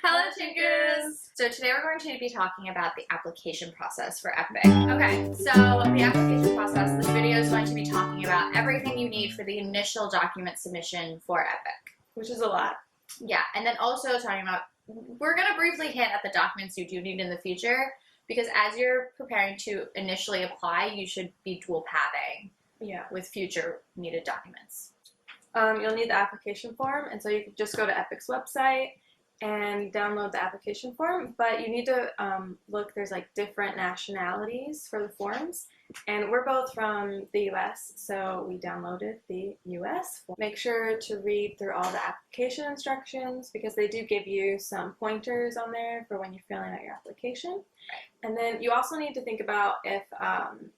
Hello, Chinkers! So today we're going to be talking about the application process for EPIK. Okay, so the application process, this video is going to be talking about everything you need for the initial document submission for EPIK. Which is a lot. Yeah, and then also talking about, we're going to briefly hit at the documents you do need in the future, because as you're preparing to initially apply, you should be dual pathing with future needed documents. You'll need the application form, and so you can just go to EPIK's website and download the application form, but you need to look, there's like different nationalities for the forms, and we're both from the US, so we downloaded the US form. Make sure to read through all the application instructions because they do give you some pointers on there for when you're filling out your application. And then you also need to think about if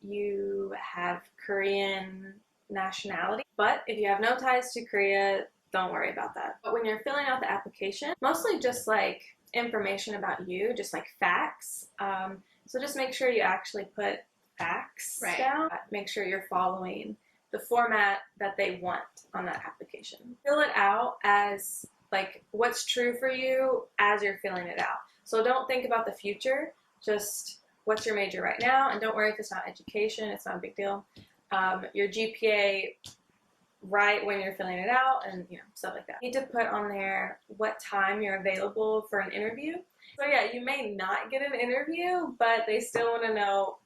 you have Korean nationality, but if you have no ties to Korea, don't worry about that. But when you're filling out the application, mostly just like information about you, just like facts. So just make sure you actually put facts down. Make sure you're following the format that they want on that application. Fill it out as like what's true for you as you're filling it out. So don't think about the future, just what's your major right now, and don't worry if it's not education, it's not a big deal. Your GPA right when you're filling it out, and stuff like that. You need to put on there what time you're available for an interview. So yeah, you may not get an interview, but they still want to know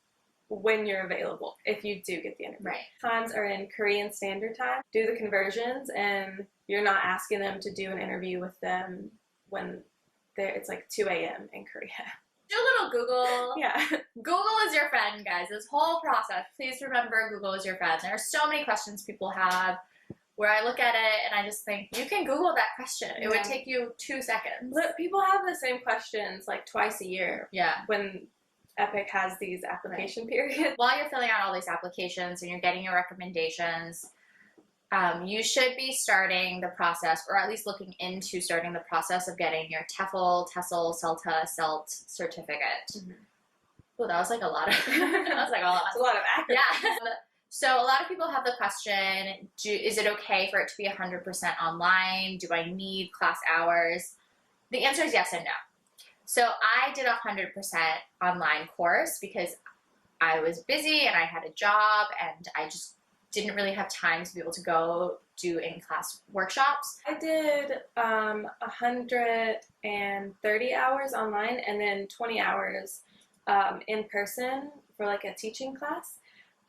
when you're available if you do get the interview. Times are in Korean Standard Time. Do the conversions, and you're not asking them to do an interview with them when it's like 2 a.m. in Korea. Do a little Google. Yeah. Google is your friend, guys. This whole process, please remember Google is your friend. There are so many questions people have where I look at it and I just think, you can Google that question. It would take you 2 seconds. Look, people have the same questions like twice a year. Yeah. When EPIK has these application periods. While you're filling out all these applications and you're getting your recommendations, you should be starting the process, or at least looking into starting the process of getting your TEFL, TESL, CELTA, CELT certificate. Oh, that was like a lot of, that was like a lot. It's a lot of acronyms. Yeah. So a lot of people have the question, is it okay for it to be 100% online? Do I need class hours? The answer is yes and no. So I did a 100% online course because I was busy and I had a job and I just didn't really have time to be able to go do in-class workshops. I did 130 hours online and then 20 hours in person for like a teaching class.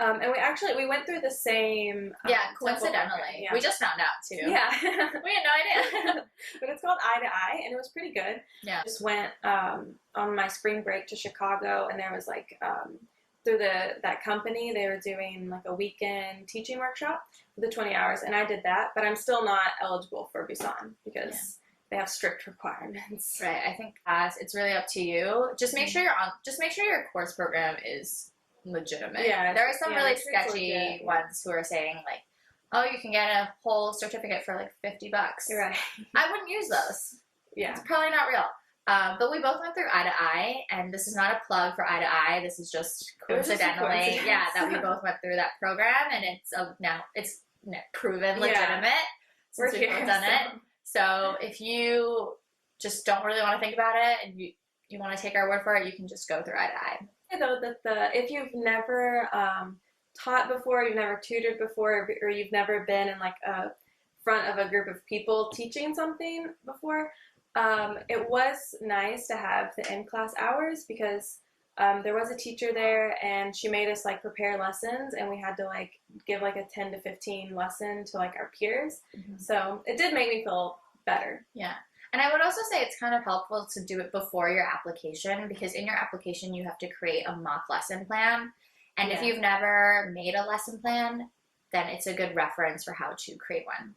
And we went through the same coincidentally. Yeah. We just found out too. Yeah. We had no idea. But it's called Eye to Eye, and it was pretty good. Yeah. Just went on my spring break to Chicago, and there was like through that company, they were doing like a weekend teaching workshop for the 20 hours, and I did that, but I'm still not eligible for Busan because they have strict requirements. Right. I think it's really up to you. Just make sure just make sure your course program is legitimate. Yeah. There are some really sketchy ones who are saying like, oh, you can get a whole certificate for like $50. You're right. I wouldn't use those. Yeah. It's probably not real. But we both went through Eye to Eye, and this is not a plug for Eye to Eye. This is just coincidentally, that we both went through that program, and now it's proven legitimate since we've both done it. So if you just don't really want to think about it, and you want to take our word for it, you can just go through Eye to Eye. Though that if you've never taught before, you've never tutored before, or you've never been in like a front of a group of people teaching something before, it was nice to have the in-class hours because there was a teacher there and she made us like prepare lessons, and we had to like give like a 10 to 15 lesson to like our peers. So it did make me feel better. Yeah. And I would also say it's kind of helpful to do it before your application, because in your application you have to create a mock lesson plan. And if you've never made a lesson plan, then it's a good reference for how to create one.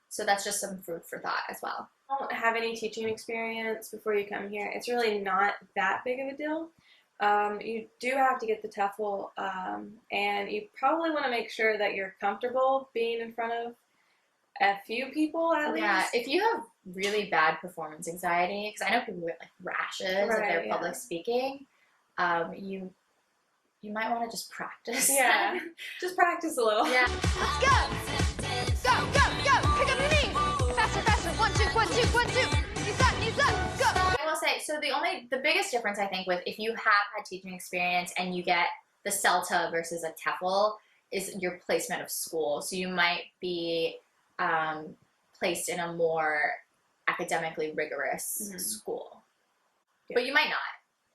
So that's just some food for thought as well. If you don't have any teaching experience before you come here, it's really not that big of a deal. You do have to get the TEFL, and you probably want to make sure that you're comfortable being in front of a few people at least. Yeah, if you have really bad performance anxiety, because I know people get like rashes if they're public speaking, you might want to just practice. Yeah, just practice a little. Yeah. Let's go! Go, go, go! Pick up your knees! Faster, faster! 1, 2, 1, 2, 1, 2! Knees up, knees up! So the biggest difference I think with if you have had teaching experience and you get the CELTA versus a TEFL is your placement of school. So you might be placed in a more academically rigorous school, but you might not.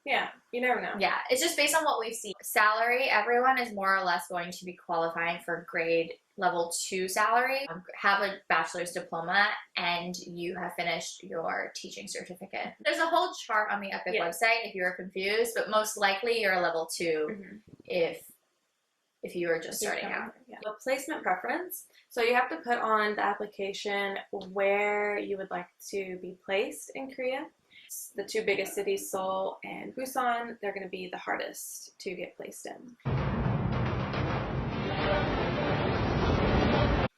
Yeah, you never know. Yeah, it's just based on what we've seen. Salary, everyone is more or less going to be qualifying for grade level 2 salary, have a bachelor's diploma, and you have finished your teaching certificate. There's a whole chart on the EPIK website if you're confused, but most likely you're a level 2 if you are just starting out. A placement preference. So you have to put on the application where you would like to be placed in Korea. The 2 biggest cities, Seoul and Busan, they're going to be the hardest to get placed in.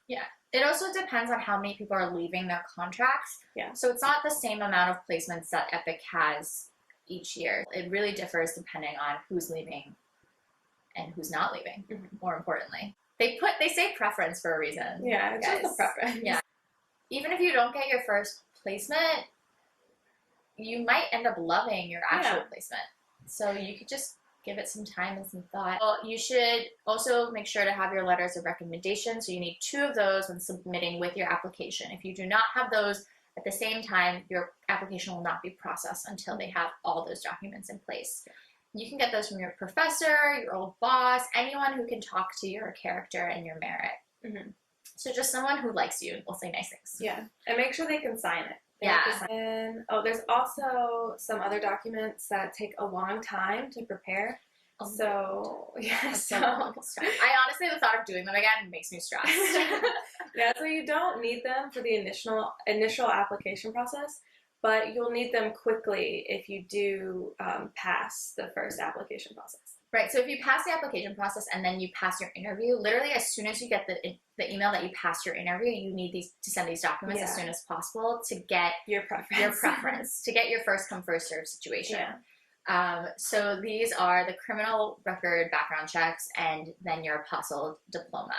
Yeah. It also depends on how many people are leaving their contracts. Yeah. So it's not the same amount of placements that EPIK has each year. It really differs depending on who's leaving and who's not leaving, more importantly. They say preference for a reason. Yeah, it's just a preference. Yeah. Even if you don't get your first placement, you might end up loving your actual placement. So you could just give it some time and some thought. Well, you should also make sure to have your letters of recommendation. So you need 2 of those when submitting with your application. If you do not have those at the same time, your application will not be processed until they have all those documents in place. You can get those from your professor, your old boss, anyone who can talk to your character and your merit. So just someone who likes you and will say nice things. Yeah, and make sure they can sign it. And there's also some other documents that take a long time to prepare. So I honestly, the thought of doing them again makes me stressed. Yeah, so you don't need them for the initial application process, but you'll need them quickly if you do pass the first application process. Right, so if you pass the application process and then you pass your interview, literally as soon as you get the email that you passed your interview, you need to send these documents as soon as possible to get your preference, to get your first come first serve situation. So these are the criminal record background checks and then your apostilled diploma.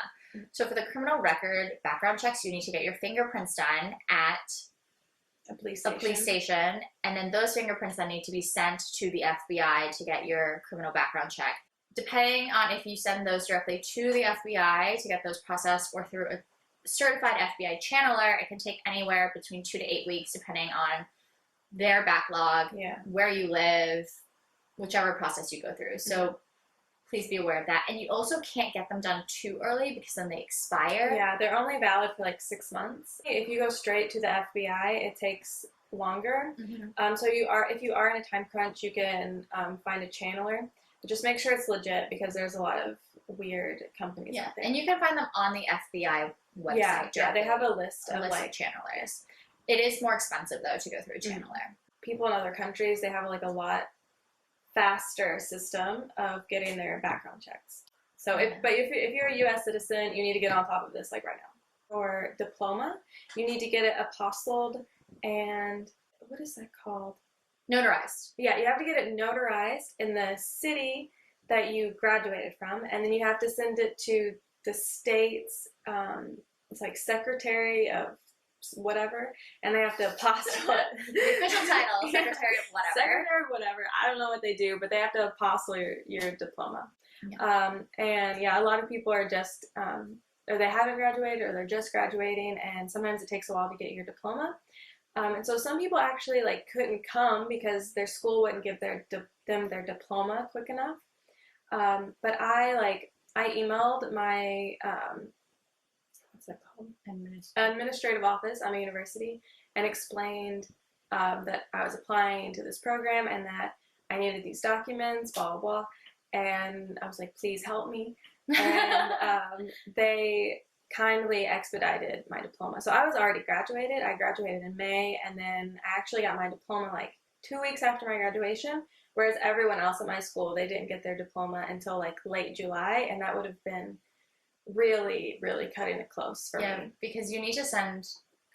So for the criminal record background checks, you need to get your fingerprints done at a police station, and then those fingerprints then need to be sent to the FBI to get your criminal background check. Depending on if you send those directly to the FBI to get those processed or through a certified FBI channeler, it can take anywhere between 2 to 8 weeks depending on their backlog, where you live, whichever process you go through. So please be aware of that. And you also can't get them done too early because then they expire. Yeah, they're only valid for like 6 months. If you go straight to the FBI, it takes longer. So if you are in a time crunch, you can find a channeler. But just make sure it's legit because there's a lot of weird companies out there. And you can find them on the FBI website. Yeah, they have a list of channelers. It is more expensive though to go through a channeler. People in other countries, they have like a lot faster system of getting their background checks. So if you're a U.S. citizen, you need to get on top of this like right now. For diploma, you need to get it apostilled and what is that called? Notarized. Yeah, you have to get it notarized in the city that you graduated from, and then you have to send it to the state's it's like Secretary of whatever, and they have to apostille it. The official title, Secretary of whatever. Secretary of whatever. I don't know what they do, but they have to apostille your diploma. And yeah, a lot of people are just, or they haven't graduated or they're just graduating, and sometimes it takes a while to get your diploma. And so some people actually like couldn't come because their school wouldn't give them their diploma quick enough. But I emailed my what's that called? Administrative office on a university and explained that I was applying to this program and that I needed these documents, blah, blah, blah. And I was like, please help me. And they kindly expedited my diploma. So I was already graduated. I graduated in May, and then I actually got my diploma like 2 weeks after my graduation, whereas everyone else at my school, they didn't get their diploma until like late July, and that would have been really, really cutting it close for me. Yeah, because you need to send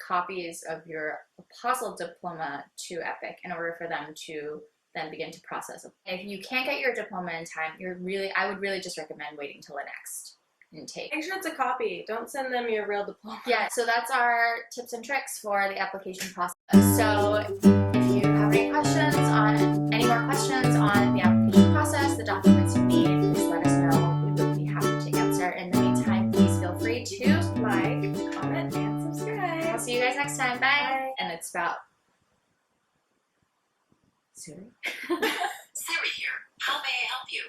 copies of your apostilled diploma to EPIK in order for them to then begin to process it. If you can't get your diploma in time, I would really just recommend waiting till the next intake. Make sure it's a copy. Don't send them your real diploma. Yeah, so that's our tips and tricks for the application process. So if you have any questions documents you need, please let us know. We would be happy to answer. In the meantime, please feel free to like, comment, and subscribe. I'll see you guys next time. Bye. Bye. And it's about Siri. Siri here. How may I help you?